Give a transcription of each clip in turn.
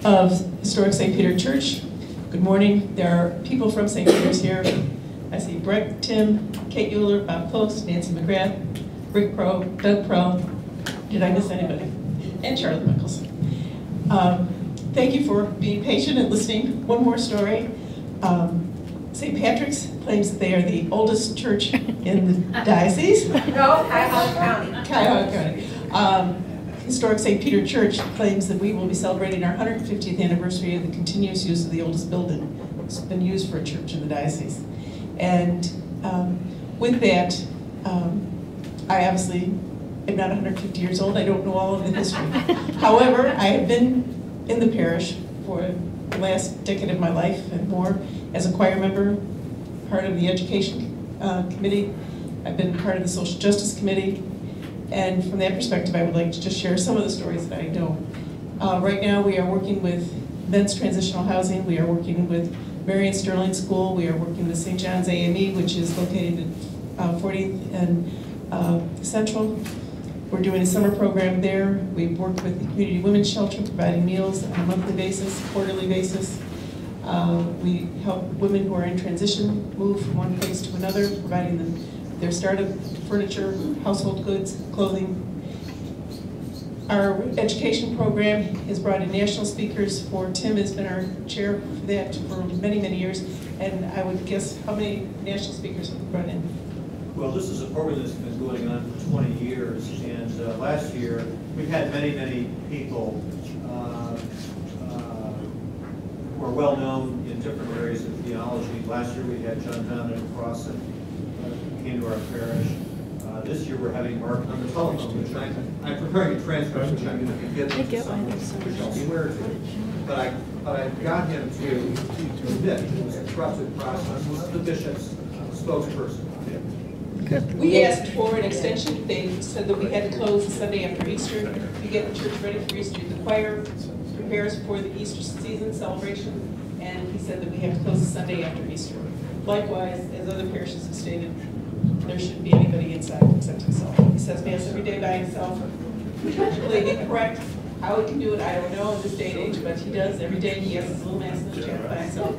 of Historic St. Peter Church. Good morning. There are people from St. Peter's here. I see Brett, Tim, Kate Euler, Bob Post, Nancy McGrath, Rick Pro, Doug Pro. Did I miss anybody? And Charlie Michaels. Thank you for being patient and listening. One more story. St. Patrick's claims that they are the oldest church in the diocese. No, Cuyahoga County. Cuyahoga County. Historic St. Peter Church claims that we will be celebrating our 150th anniversary of the continuous use of the oldest building. It's been used for a church in the diocese. And with that, I obviously am not 150 years old. I don't know all of the history. However, I have been in the parish for the last decade of my life and more as a choir member, part of the education committee. I've been part of the social justice committee. And from that perspective, I would like to just share some of the stories that I know. Right now, we are working with Men's Transitional Housing. We are working with Marion Sterling School. We are working with St. John's AME, which is located at 40th and Central. We're doing a summer program there. We've worked with the Community Women's Shelter, providing meals on a monthly basis, quarterly basis. We help women who are in transition move from one place to another, providing them their startup furniture, household goods, clothing. Our education program has brought in national speakers. Tim has been our chair for that for many, many years. And I would guess, how many national speakers have we brought in? Well, this is a program that's been going on for 20 years. And last year, we've had many, many people who are well known in different areas of theology. Last year, we had John Dominic Cross that came to our parish. This year we're having Mark on the telephone, which I'm preparing a transcript, which I'm going to get to someone, which I'll swear to. But I got him to admit it was a trusted process. This is the bishop's spokesperson. We asked for an extension. They said that we had to close the Sunday after Easter to get the church ready for Easter. The choir prepares for the Easter season celebration, and he said that we have to close the Sunday after Easter. Likewise, as other parishes have stated, there shouldn't be anybody inside except himself. He says Mass every day by himself. Potentially incorrect. How he can do it, I don't know in this day and age, but he does every day. He has his little Mass in the chapel by himself.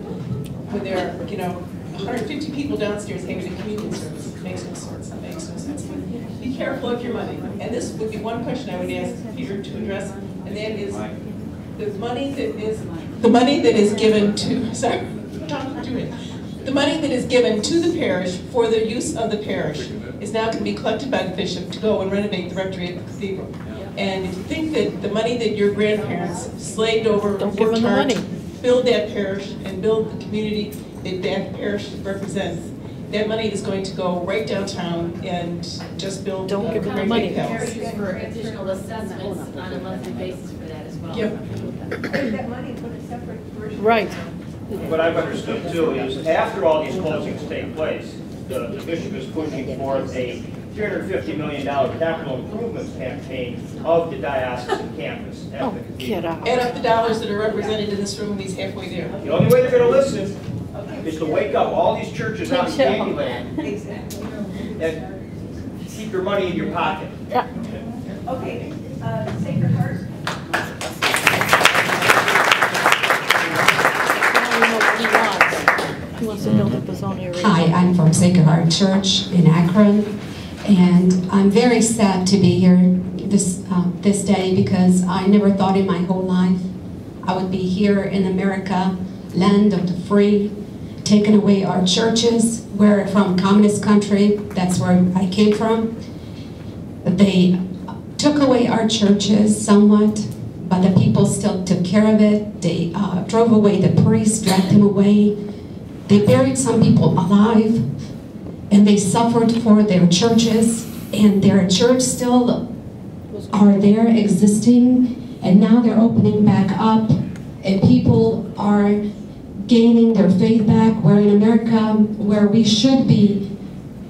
When there are, 150 people downstairs having a communion service, it makes no sense. It makes no sense. Be careful of your money. And this would be one question I would ask Peter to address, and that is the money that is given to. Sorry, don't do it. The money that is given to the parish for the use of the parish is now going to be collected by the bishop to go and renovate the rectory at the cathedral. And if you think that the money that your grandparents slaved over, worked hard to build that parish and build the community that that parish represents, that money is going to go right downtown and just build Don't give them the money. Parishes for additional assessments on a monthly basis for that as well. Yep. Take that money and put a separate version. Right. What I've understood too is after all these closings take place, the bishop is pushing forth a $350 million capital improvements campaign of the diocesan campus at the cathedral. Get out. Add up the dollars that are represented in this room, and he's halfway there. The only way they're going to listen is to wake up all these churches out in Candyland and keep your money in your pocket. Yeah. Okay, Sacred Heart. He wants to build up his own area. Hi, I'm from Sacred Heart Church in Akron, and I'm very sad to be here this day because I never thought in my whole life I would be here in America, land of the free, taking away our churches. We're from communist country, that's where I came from. They took away our churches somewhat, but the people still took care of it. They drove away the priests, dragged them away. They buried some people alive, and they suffered for their churches, and their church still are there existing, and now they're opening back up, and people are gaining their faith back. We're in America where we should be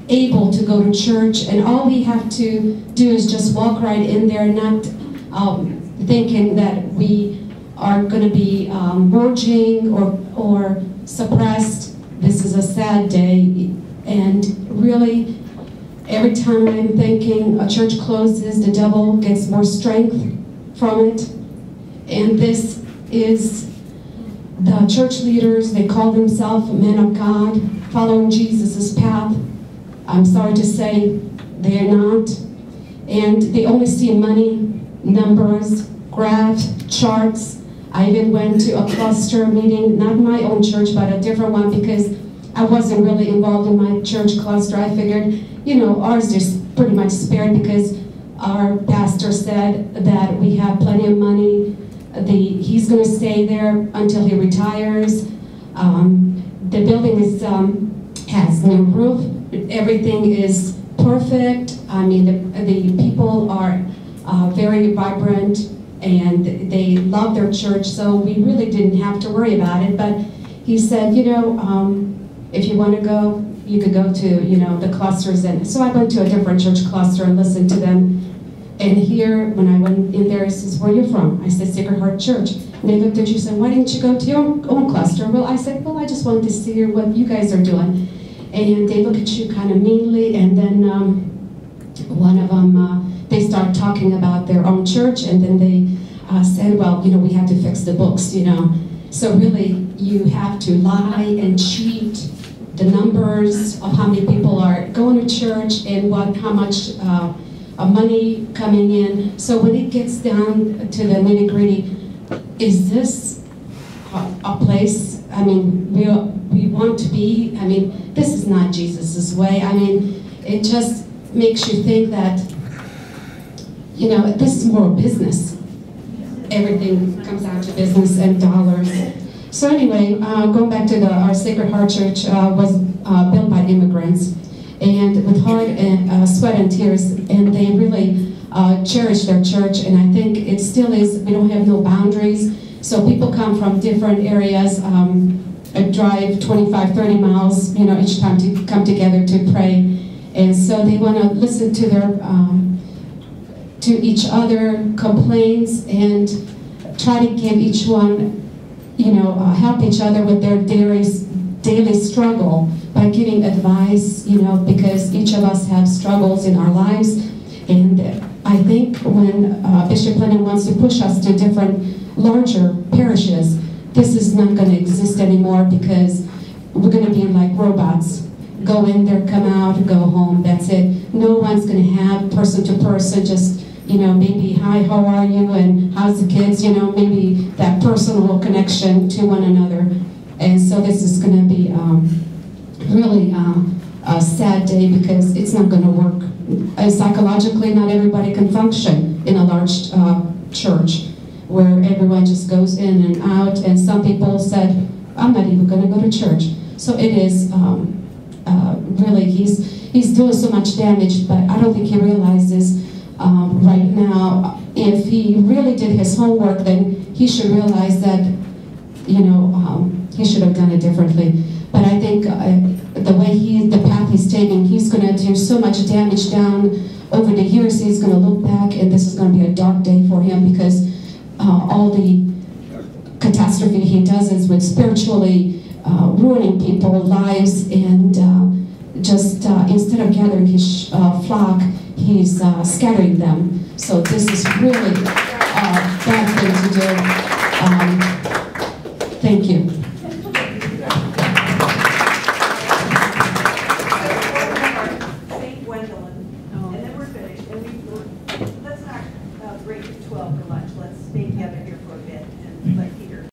able to go to church, and all we have to do is just walk right in there, not thinking that we are going to be merging or suppressed. This is a sad day, and really every time I'm thinking a church closes, the devil gets more strength from it, and this is the church leaders, they call themselves men of God, following Jesus' path. I'm sorry to say they are not. And they only see money, numbers, graphs, charts. I even went to a cluster meeting, not my own church, but a different one, because I wasn't really involved in my church cluster. I figured, you know, ours is pretty much spared because our pastor said that we have plenty of money. He's going to stay there until he retires. The building is has no roof. Everything is perfect. I mean, the people are very vibrant and they love their church, so we really didn't have to worry about it. But he said, you know, if you want to go, you could go to, you know, the clusters. And so I went to a different church cluster and listened to them. And here, when I went in there, he says, where are you from? I said, Sacred Heart Church. And they looked at you and said, why didn't you go to your own cluster? Well, I said, well, I just wanted to see what you guys are doing. And they look at you kind of meanly, and then one of them, they start talking about their own church, and then they said, well, you know, we have to fix the books, you know. So really, you have to lie and cheat the numbers of how many people are going to church and how much money coming in. So when it gets down to the nitty-gritty, is this a place, I mean, we want to be? I mean, this is not Jesus's way. I mean, it just makes you think that, you know, this is more business. Everything comes down to business and dollars. So anyway, going back to our Sacred Heart Church was built by immigrants, and with hard and sweat and tears, and they really cherish their church, and I think it still is. We don't have no boundaries, so people come from different areas, drive 25, 30 miles, you know, each time to come together to pray, and so they want to listen to their to each other complaints and try to give each one, you know, help each other with their daily struggle by giving advice, you know, because each of us have struggles in our lives. And I think when Bishop Lennon wants to push us to different larger parishes, this is not going to exist anymore, because we're going to be like robots. Go in there, come out, go home, that's it. No one's going to have person to person, just, you know, maybe, hi, how are you, and how's the kids, you know, maybe that personal connection to one another. And so this is going to be really a sad day, because it's not going to work. Psychologically, not everybody can function in a large church where everyone just goes in and out, and some people said, I'm not even going to go to church. So it is really, he's doing so much damage, but I don't think he realizes right now, if he really did his homework, then he should realize that, you know, he should have done it differently. But I think the way the path he's taking, he's going to do so much damage down over the years. He's going to look back, and this is going to be a dark day for him, because all the catastrophe he does is with spiritually ruining people's lives, and just instead of gathering his flock, he's scattering them. So this is really a bad thing to do.